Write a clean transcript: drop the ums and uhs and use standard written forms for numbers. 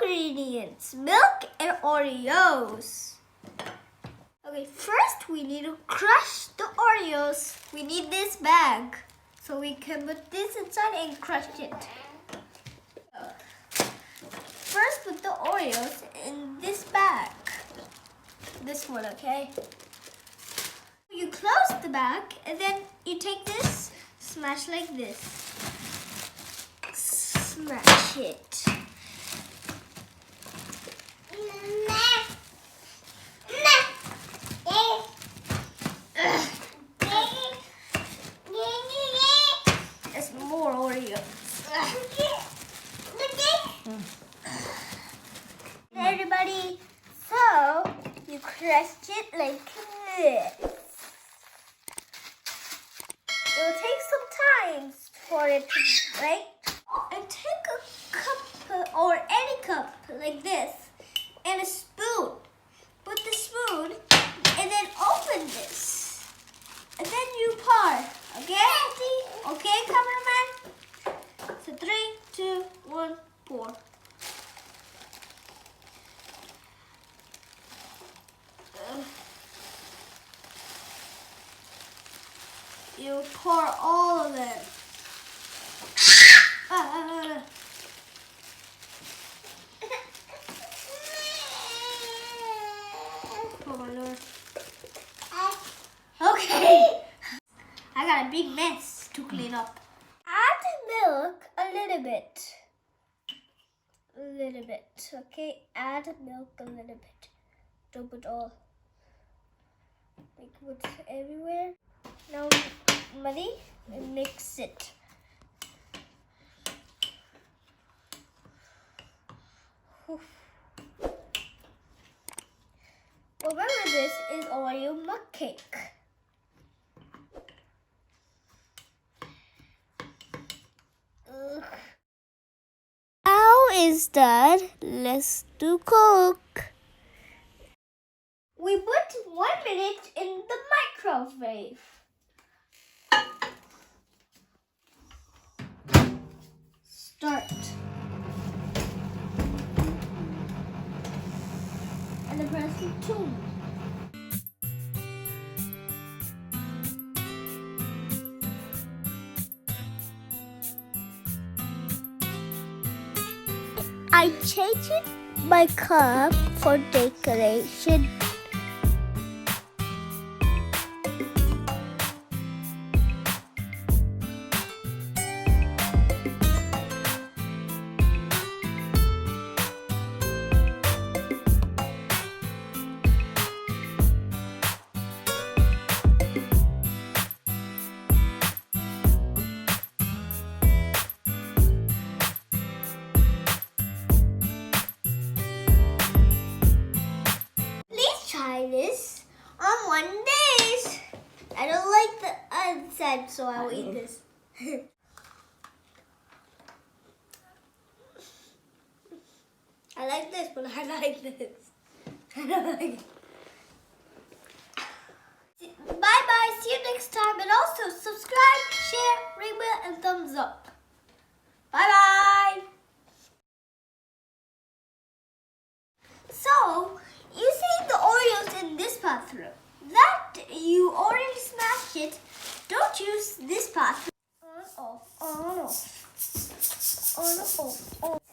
ingredients, milk and Oreos. Okay, first we need to crush the Oreos. We need this bag so we can put this inside and crush it. First put the Oreos in this bag. This one, okay? You close the bag and then you take this, smash like this. Smash it. There's more Oreos. Everybody, so you crushed it like this. It will take some time for it to, right? And take a cup or any cup like this and a spoon. Put the spoon and then open this. And then you pour. Okay? Okay, cameraman? So 3, 2, 1, pour. You pour all of it. Oh my Lord. Okay. I got a big mess to clean up. Add milk a little bit. Okay? Add milk a little bit. Don't put all. Like what's everywhere. Now, muddy, and mix it. Remember, this is Oreomugcake. Now is done. Let's do cook. We put 1 minute in the microwave. Start. And then press 2. I changed my cup for decoration. This on 1 day. I don't like the inside, so I'll eat this. I like this, but I like this. I don't like it. Bye-bye. See you next time. And also subscribe, share, ring bell, and thumbs up. Bye-bye. So, you see the Oreos in this bathroom. That you already smashed it. Don't use this bathroom. On, off, on, off. On, off, on.